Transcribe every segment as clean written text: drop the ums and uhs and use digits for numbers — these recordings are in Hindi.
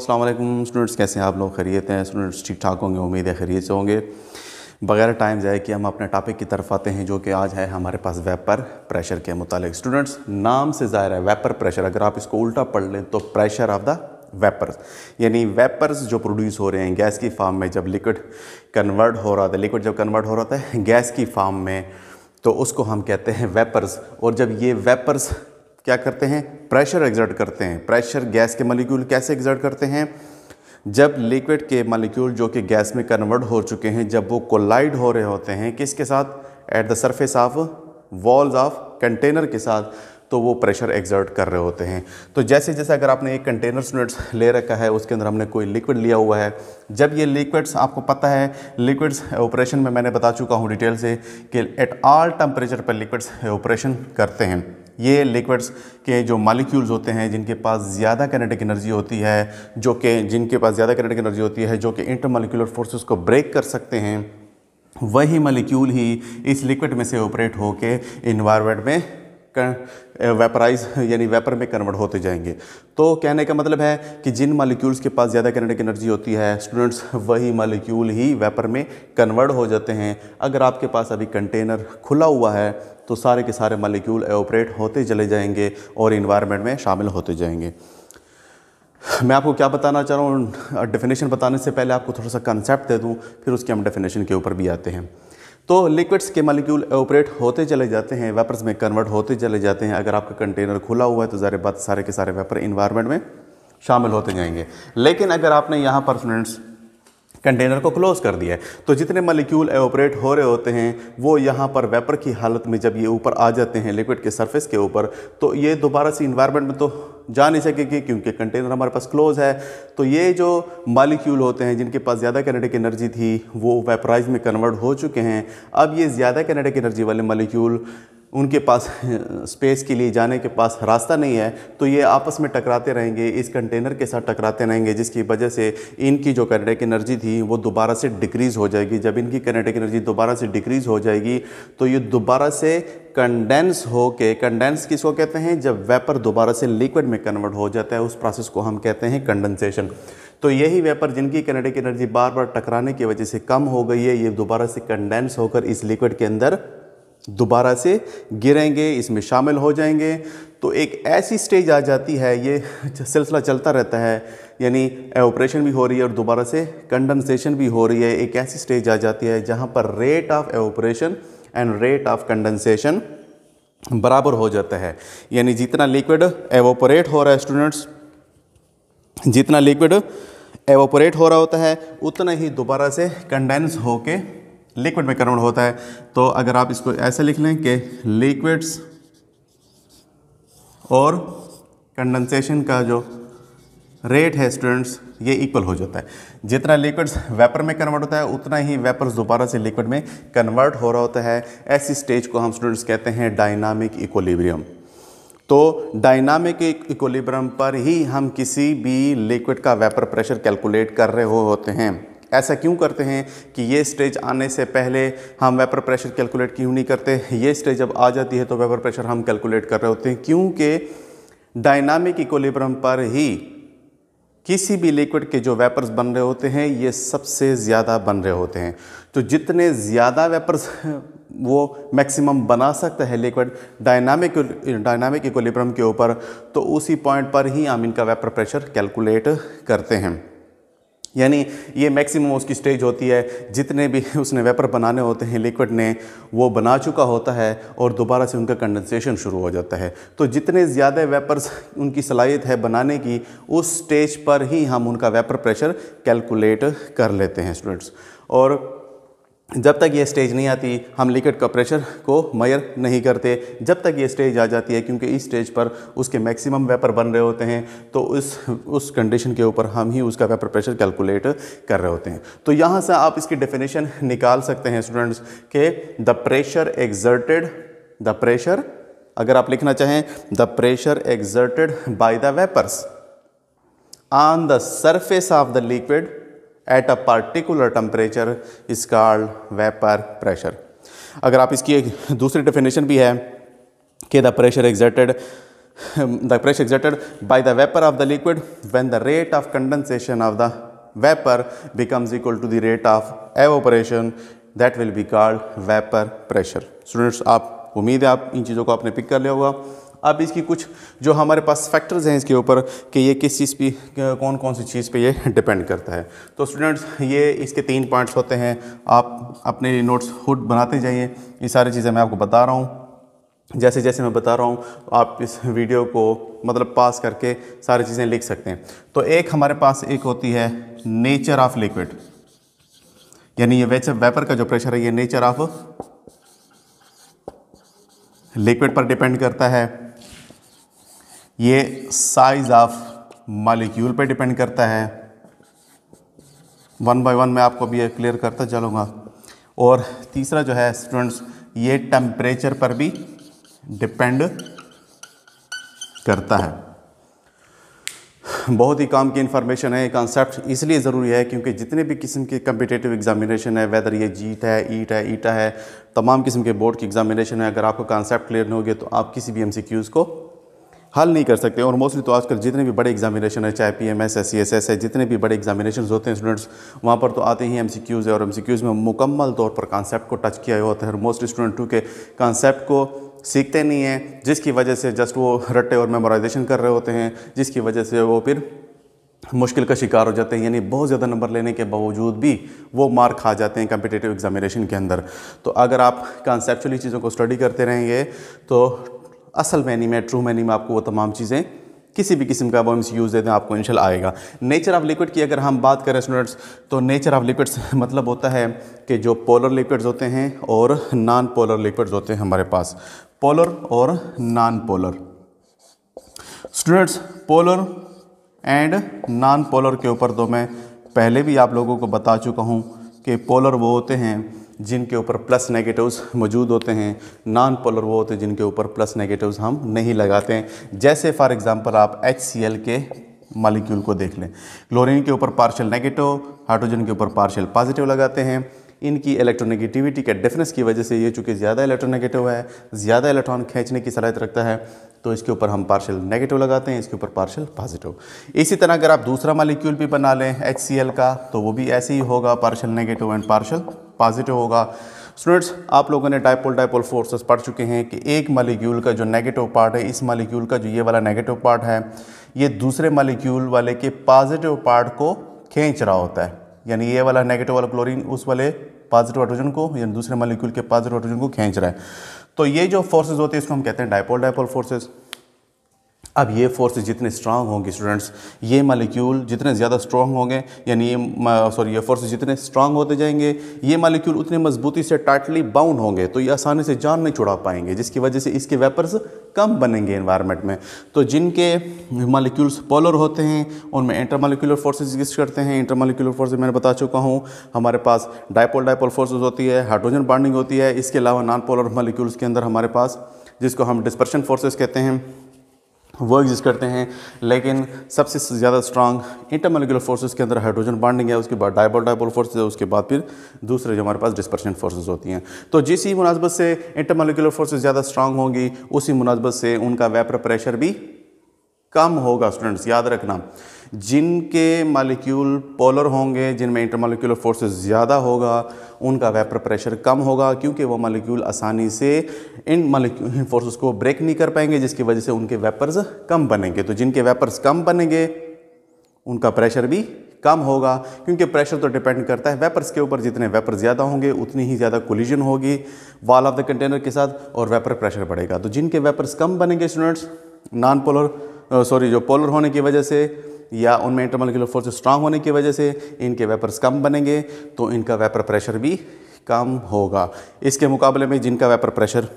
अस्सलाम वालेकुम स्टूडेंट्स, कैसे हैं आप लोग? खैरियत हैं स्टूडेंट्स? ठीक ठाक होंगे, उम्मीद है खैरियत से होंगे। बगैर टाइम जाए कि हम अपने टॉपिक की तरफ आते हैं, जो कि आज है हमारे पास वेपर प्रेशर के मुतालिक। स्टूडेंट्स, नाम से ज़ाहिर है वेपर प्रेशर, अगर आप इसको उल्टा पढ़ लें तो प्रेशर ऑफ द वेपर्स, यानी वेपर्स जो प्रोड्यूस हो रहे हैं गैस की फॉर्म में। जब लिक्विड कन्वर्ट हो रहा था, लिक्विड जब कन्वर्ट हो रहा था गैस की फॉर्म में, तो उसको हम कहते हैं वेपर्स। और जब ये वेपर्स क्या करते हैं, प्रेशर एक्सर्ट करते हैं। प्रेशर गैस के मॉलिक्यूल कैसे एक्सर्ट करते हैं? जब लिक्विड के मॉलिक्यूल जो कि गैस में कन्वर्ट हो चुके हैं, जब वो कोलाइड हो रहे होते हैं किसके साथ? At the surface of walls of container के साथ, तो वो प्रेशर एक्सर्ट कर रहे होते हैं। तो जैसे जैसे अगर आपने एक कंटेनर स्टूडेंट्स ले रखा है, उसके अंदर हमने कोई लिक्विड लिया हुआ है, जब ये लिक्विड्स, आपको पता है लिक्विड्स ऑपरेशन में मैंने बता चुका हूँ डिटेल से कि एट ऑल टेम्परेचर पर लिक्विड्स ऑपरेशन करते हैं। ये लिक्विड्स के जो मॉलिक्यूल्स होते हैं जिनके पास ज़्यादा काइनेटिक एनर्जी होती है, जिनके पास ज़्यादा काइनेटिक एनर्जी होती है, जो कि इंटरमॉलिक्यूलर फोर्सेस को ब्रेक कर सकते हैं, वही मॉलिक्यूल ही इस लिक्विड में से ऑपरेट होके इन्वायरमेंट में वेपराइज यानी वेपर में कन्वर्ट होते जाएंगे। तो कहने का मतलब है कि जिन मॉलिक्यूल्स के पास ज़्यादा काइनेटिक एनर्जी होती है स्टूडेंट्स, वही मॉलिक्यूल ही वेपर में कन्वर्ट हो जाते हैं। अगर आपके पास अभी कंटेनर खुला हुआ है तो सारे के सारे मॉलिक्यूल ऑपरेट होते चले जाएंगे और इन्वायरमेंट में शामिल होते जाएंगे। मैं आपको क्या बताना चाह रहा हूँ, डेफिनेशन बताने से पहले आपको थोड़ा सा कंसेप्ट दे दूँ, फिर उसके हम डेफिनेशन के ऊपर भी आते हैं। तो लिक्विड्स के मॉलिक्यूल ऑपरेट होते चले जाते हैं, वेपर्स में कन्वर्ट होते चले जाते हैं। अगर आपका कंटेनर खुला हुआ है तो ज़ाहिर बात सारे के सारे वेपर इन्वायरमेंट में शामिल होते जाएंगे। लेकिन अगर आपने यहाँ पर स्टूडेंट्स कंटेनर को क्लोज कर दिया है, तो जितने मॉलिक्यूल ऑपरेट हो रहे होते हैं वो यहाँ पर वेपर की हालत में जब ये ऊपर आ जाते हैं लिक्विड के सरफेस के ऊपर, तो ये दोबारा से इन्वायरमेंट में तो जा नहीं सकेगी क्योंकि कंटेनर हमारे पास क्लोज है। तो ये जो मॉलिक्यूल होते हैं जिनके पास ज़्यादा काइनेटिक एनर्जी थी वो वेपराइज में कन्वर्ट हो चुके हैं। अब ये ज़्यादा काइनेटिक एनर्जी वाले मॉलिक्यूल, उनके पास स्पेस के लिए जाने के पास रास्ता नहीं है, तो ये आपस में टकराते रहेंगे, इस कंटेनर के साथ टकराते रहेंगे, जिसकी वजह से इनकी जो काइनेटिक एनर्जी थी वो दोबारा से डिक्रीज़ हो जाएगी। जब इनकी काइनेटिक एनर्जी दोबारा से डिक्रीज़ हो जाएगी तो ये दोबारा से कंडेंस हो के, कंडेंस किसको कहते हैं? जब वेपर दोबारा से लिक्विड में कन्वर्ट हो जाता है, उस प्रोसेस को हम कहते हैं कंडेंसेशन। तो यही वेपर जिनकी काइनेटिक एनर्जी बार बार टकराने की वजह से कम हो गई है, ये दोबारा से कंडेंस होकर इस लिक्विड के अंदर दोबारा से गिरेंगे, इसमें शामिल हो जाएंगे। तो एक ऐसी स्टेज आ जाती है, ये सिलसिला चलता रहता है, यानी ऑपरेशन भी हो रही है और दोबारा से कंडेंसेशन भी हो रही है। एक ऐसी स्टेज आ जाती है जहाँ पर rate of operation and rate of condensation बराबर हो जाता है। यानी जितना लिक्विड एवोपरेट हो रहा है स्टूडेंट्स, जितना लिक्विड एवोपरेट हो रहा होता है उतना ही दोबारा से कंडेंस होके लिक्विड में कन्वर्ट होता है। तो अगर आप इसको ऐसे लिख लें कि लिक्विड्स और कंडेंसेशन का जो रेट है स्टूडेंट्स, ये इक्वल हो जाता है। जितना लिक्विड्स वेपर में कन्वर्ट होता है उतना ही वेपर्स दोबारा से लिक्विड में कन्वर्ट हो रहा होता है। ऐसी स्टेज को हम स्टूडेंट्स कहते हैं डायनामिक इक्विलिब्रियम। तो डायनामिक इक्विलिब्रियम पर ही हम किसी भी लिक्विड का वेपर प्रेशर कैलकुलेट कर रहे होते हैं। ऐसा क्यों करते हैं कि ये स्टेज आने से पहले हम वेपर प्रेशर कैलकुलेट क्यों नहीं करते? ये स्टेज जब आ जाती है तो वेपर प्रेशर हम कैलकुलेट कर रहे होते हैं, क्योंकि डायनामिक इक्विलिब्रियम पर ही किसी भी लिक्विड के जो वेपर्स बन रहे होते हैं ये सबसे ज़्यादा बन रहे होते हैं। तो जितने ज़्यादा वेपर्स वो मैक्सिमम बना सकता है लिक्विड डायनामिक इक्विलिब्रियम के ऊपर, तो उसी पॉइंट पर ही हम इनका वेपर प्रेशर कैलकुलेट करते हैं। यानी ये मैक्सिमम उसकी स्टेज होती है, जितने भी उसने वेपर बनाने होते हैं लिक्विड ने वो बना चुका होता है और दोबारा से उनका कंडेंसेशन शुरू हो जाता है। तो जितने ज़्यादा वेपर्स उनकी सलाहियत है बनाने की, उस स्टेज पर ही हम उनका वेपर प्रेशर कैलकुलेट कर लेते हैं स्टूडेंट्स। और जब तक ये स्टेज नहीं आती हम लिक्विड का प्रेशर को मेजर नहीं करते, जब तक ये स्टेज आ जाती है, क्योंकि इस स्टेज पर उसके मैक्सिमम वेपर बन रहे होते हैं, तो उस कंडीशन के ऊपर हम ही उसका वेपर प्रेशर कैलकुलेट कर रहे होते हैं। तो यहाँ से आप इसकी डेफिनेशन निकाल सकते हैं स्टूडेंट्स के the pressure exerted, the pressure, अगर आप लिखना चाहें the pressure exerted by the vapours on the surface of the liquid at a particular temperature is called vapour pressure. अगर आप इसकी एक दूसरी डेफिनेशन भी है कि the pressure exerted the pressure exerted by the vapor of the liquid when the rate of condensation of the vapor becomes equal to the rate of evaporation, that will be called vapor pressure. Students, आप उम्मीद है आप इन चीज़ों को आपने पिक कर लिया होगा. अब इसकी कुछ जो हमारे पास फैक्टर्स हैं इसके ऊपर कि ये किस चीज़ पे, कौन कौन सी चीज़ पे ये डिपेंड करता है. तो स्टूडेंट्स, ये इसके 3 पॉइंट्स होते हैं. आप अपने नोट्स खुद बनाते जाइए. ये सारी चीज़ें मैं आपको बता रहा हूँ. जैसे जैसे मैं बता रहा हूँ आप इस वीडियो को मतलब पास करके सारी चीज़ें लिख सकते हैं. तो एक हमारे पास एक होती है नेचर ऑफ लिक्विड, यानी ये वेपर का जो प्रेशर है ये नेचर ऑफ लिक्विड पर डिपेंड करता है. ये साइज ऑफ मॉलिक्यूल पे डिपेंड करता है. 1 बाय 1 मैं आपको भी क्लियर करता चलूँगा. और तीसरा जो है स्टूडेंट्स, ये टेम्परेचर पर भी डिपेंड करता है. बहुत ही काम की इन्फॉर्मेशन है. कॉन्सेप्ट इसलिए ज़रूरी है क्योंकि जितने भी किस्म के कम्पिटिटिव एग्जामिनेशन है, वेदर ये जीट है, ईट है, ईटा है, तमाम किस्म के बोर्ड की एग्जामिनेशन है, अगर आपको कॉन्सेप्ट क्लियर नहीं होगी तो आप किसी भी एमसीक्यूज़ को हल नहीं कर सकते. और मोस्टली तो आजकल जितने भी बड़े एग्जामिनेशन है, चाहे पीएमएस है, सीएसएस है, जितने भी बड़े एग्जामिनेशन होते हैं स्टूडेंट्स, वहाँ पर तो आते ही एमसीक्यूज़ है और एमसीक्यूज़ में मुकम्मल तौर पर कॉन्सेप्ट को टच किया होता है. मोस्टली स्टूडेंट टू के कॉन्सेप्ट को सीखते नहीं हैं, जिसकी वजह से जस्ट वो रट्टे और मेमोराइजेशन कर रहे होते हैं, जिसकी वजह से वो फिर मुश्किल का शिकार हो जाते हैं. यानी बहुत ज़्यादा नंबर लेने के बावजूद भी वो मार्क खा जाते हैं कम्पिटिटिव एग्जामिनेशन के अंदर. तो अगर आप कॉन्सेप्चुअली चीज़ों को स्टडी करते रहेंगे तो असल मैनी में, ट्रू मैनी में आपको वो तमाम चीज़ें किसी भी किस्म का वो एमसीक्यूज़ देते हैं आपको इंशाल्लाह आएगा. नेचर ऑफ लिक्विड की अगर हम बात करें स्टूडेंट्स, तो नेचर ऑफ लिक्विड्स मतलब होता है कि जो पोलर लिक्विड्स होते हैं और नॉन पोलर लिक्विड्स होते हैं हमारे पास. पोलर और non polar. Students, polar and non polar के ऊपर तो मैं पहले भी आप लोगों को बता चुका हूँ कि पोलर वो होते हैं जिनके ऊपर प्लस नेगेटिव्स मौजूद होते हैं, नॉन पोलर वो होते हैं जिनके ऊपर प्लस नेगेटिव्स हम नहीं लगाते हैं. जैसे फॉर एग्जांपल आप HCl के मॉलिक्यूल को देख लें. क्लोरीन के ऊपर पार्शियल नेगेटिव, हाइड्रोजन के ऊपर पार्शियल पॉजिटिव लगाते हैं. इनकी इलेक्ट्रोनेगेटिविटी के डिफरेंस की वजह से ये चूँकि ज़्यादा इलेक्ट्रोनेगेटिव है, ज़्यादा इलेक्ट्रॉन खींचने की सलाहियत रखता है, तो इसके ऊपर हम पार्शियल नेगेटिव लगाते हैं, इसके ऊपर पार्शियल पॉजिटिव. इसी तरह अगर आप दूसरा मॉलिक्यूल भी बना लें HCl का, तो वो भी ऐसे ही होगा, partial negative and partial positive होगा. स्टूडेंट्स, आप लोगों ने डायपोल फोर्सेस पढ़ चुके हैं कि एक मॉलिक्यूल का जो नेगेटिव पार्ट है, इस मॉलिक्यूल का जो ये वाला नेगेटिव पार्ट है, ये दूसरे मॉलिक्यूल वाले के पॉजिटिव पार्ट को खींच रहा होता है. यानी ये वाला नेगेटिव वाला क्लोरीन उस वाले पॉजिटिव हाइड्रोजन को, यानी दूसरे मॉलिक्यूल के पॉजिटिव हाइड्रोजन को खींच रहा है. तो ये जो फोर्सेस होते हैं इसको हम कहते हैं डायपोल फोर्सेस. अब ये फोर्सेस जितने स्ट्रांग होंगे स्टूडेंट्स, ये मॉलिक्यूल जितने ज़्यादा स्ट्रांग होंगे, यानी ये फोर्सेस जितने स्ट्रांग होते जाएंगे, ये मॉलिक्यूल उतनी मजबूती से टाइटली बाउंड होंगे, तो ये आसानी से जान नहीं छुड़ा पाएंगे, जिसकी वजह से इसके वेपर्स कम बनेंगे एनवायरनमेंट में. तो जिनके मॉलिक्यूल्स पोलर होते हैं उनमें इंटरमॉलिक्यूलर फोर्सेस एग्जिस्ट करते हैं. इंटरमॉलिक्यूलर फोर्सेस मैंने बता चुका हूँ, हमारे पास डायपोल फोर्सेस होती है, हाइड्रोजन बॉन्डिंग होती है. इसके अलावा नॉन पोलर मॉलिक्यूल्स के अंदर हमारे पास, जिसको हम डिस्पर्शन फोर्सेस कहते हैं, वो एग्जिस्ट करते हैं. लेकिन सबसे ज़्यादा स्ट्रांग इंटरमॉलिक्यूलर फोर्सेस के अंदर हाइड्रोजन बॉन्डिंग है, उसके बाद डायपोल फोर्सेस है, उसके बाद फिर दूसरे जो हमारे पास डिस्पर्शन फोर्सेस होती हैं. तो जिस ही मुनासबत से इंटरमॉलिक्यूलर फोर्सेस ज़्यादा स्ट्रांग होंगी, उसी मुनासबत से उनका वेपर प्रेशर भी कम होगा. स्टूडेंट्स, याद रखना, जिनके मॉलिक्यूल पोलर होंगे, जिनमें इंटरमॉलिक्यूलर फोर्सेस ज़्यादा होगा, उनका वेपर प्रेशर कम होगा, क्योंकि वो मॉलिक्यूल आसानी से इन फोर्सेस को ब्रेक नहीं कर पाएंगे, जिसकी वजह से उनके वेपर्स कम बनेंगे. तो जिनके वेपर्स कम बनेंगे उनका प्रेशर भी कम होगा, क्योंकि प्रेशर तो डिपेंड करता है वेपर्स के ऊपर. जितने वेपर ज़्यादा होंगे उतनी ही ज़्यादा कोलिजन होगी वॉल ऑफ द कंटेनर के साथ और वेपर प्रेशर बढ़ेगा. तो जिनके वेपर्स कम बनेंगे स्टूडेंट्स, नॉन पोलर जो पोलर होने की वजह से या उनमें इंटरमॉलिक्यूलर फोर्सेस स्ट्रांग होने की वजह से इनके वेपर्स कम बनेंगे, तो इनका वेपर प्रेशर भी कम होगा. इसके मुकाबले में जिनका वेपर प्रेशर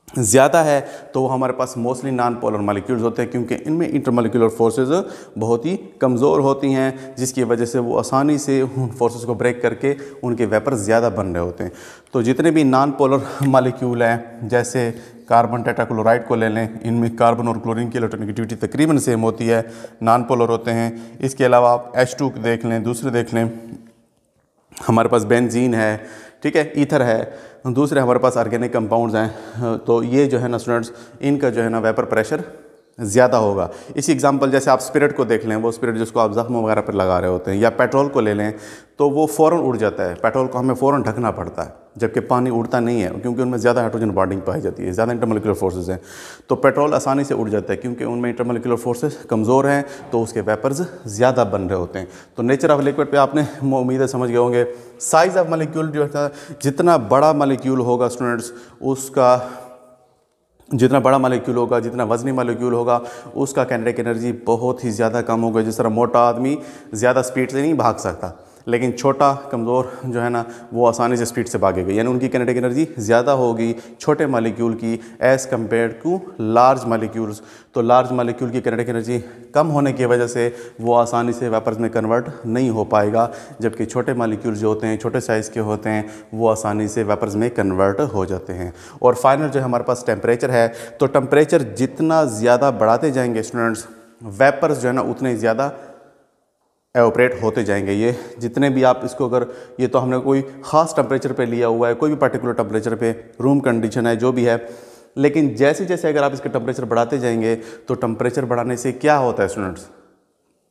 ज़्यादा है तो वो हमारे पास मोस्टली नॉन पोलर मॉलिक्यूल्स होते हैं, क्योंकि इनमें इंटरमॉलिक्यूलर फोर्सेस बहुत ही कमज़ोर होती हैं, जिसकी वजह से वो आसानी से उन फोर्सेस को ब्रेक करके उनके वेपर ज़्यादा बन रहे होते हैं. तो जितने भी नॉन पोलर मॉलिक्यूल हैं, जैसे कार्बन टेट्राक्लोराइड को ले लें, इनमें कार्बन और क्लोरीन की इलेक्ट्रोनेगेटिविटी तकरीबन सेम होती है, नॉन पोलर होते हैं. इसके अलावा आप H2 देख लें, दूसरे देख लें, हमारे पास बेंजीन है, ठीक है, ईथर है, दूसरे हमारे पास ऑर्गेनिक कंपाउंड्स हैं. तो ये जो है ना स्टूडेंट्स, इनका जो है ना वेपर प्रेशर ज़्यादा होगा। इसी एग्जांपल जैसे आप स्पिरिट को देख लें, वो स्पिरिट जिसको आप ज़ख्म वगैरह पर लगा रहे होते हैं, या पेट्रोल को ले लें तो वो फ़ौरन उड़ जाता है। पेट्रोल को हमें फ़ौरन ढकना पड़ता है, जबकि पानी उड़ता नहीं है क्योंकि उनमें ज़्यादा हाइड्रोजन बॉन्डिंग पाई जाती है, ज़्यादा इंटरमोलिकुलर फोर्सेस हैं। तो पेट्रोल आसानी से उड़ जाता है क्योंकि उनमें इंटरमोलिकुलर फोर्सेस कमज़ोर हैं, तो उसके वेपर्स ज़्यादा बन रहे होते हैं। तो नेचर ऑफ लिक्विड पे आपने उम्मीद है समझ गए होंगे। साइज़ ऑफ मॉलिक्यूल जो है, जितना बड़ा मॉलिक्यूल होगा स्टूडेंट्स, उसका जितना बड़ा मॉलिक्यूल होगा, जितना वज़नी मॉलिक्यूल होगा, उसका काइनेटिक एनर्जी बहुत ही ज़्यादा कम होगा। जिस तरह मोटा आदमी ज़्यादा स्पीड से नहीं भाग सकता, लेकिन छोटा कमज़ोर जो है ना, वो आसानी से स्पीड से भागेगा, यानी उनकी काइनेटिक एनर्जी ज़्यादा होगी छोटे मॉलिक्यूल की as compare to large molecules. तो लार्ज मॉलिक्यूल की काइनेटिक एनर्जी कम होने की वजह से वो आसानी से वेपर्स में कन्वर्ट नहीं हो पाएगा, जबकि छोटे मॉलिक्यूल जो होते हैं, छोटे साइज़ के होते हैं, वो आसानी से वेपर्स में कन्वर्ट हो जाते हैं। और फाइनल जो हमारे पास टेम्परेचर है, तो टेम्परेचर जितना ज़्यादा बढ़ाते जाएंगे स्टूडेंट्स, वेपर्स जो है ना उतने ज़्यादा एवोपरेट होते जाएंगे। ये जितने भी आप इसको, अगर ये तो हमने कोई ख़ास टेम्परेचर पे लिया हुआ है, कोई भी पर्टिकुलर टेम्परेचर पे, रूम कंडीशन है जो भी है, लेकिन जैसे जैसे अगर आप इसके टेम्परेचर बढ़ाते जाएंगे तो टेम्परेचर बढ़ाने से क्या होता है स्टूडेंट्स,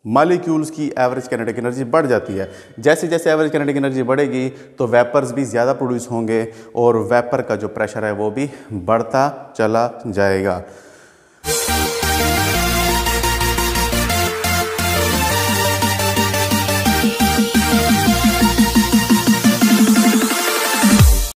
मॉलिक्यूल्स की एवरेज काइनेटिक एनर्जी बढ़ जाती है। जैसे जैसे एवरेज काइनेटिक एनर्जी बढ़ेगी तो वेपर्स भी ज़्यादा प्रोड्यूस होंगे और वेपर का जो प्रेशर है वो भी बढ़ता चला जाएगा।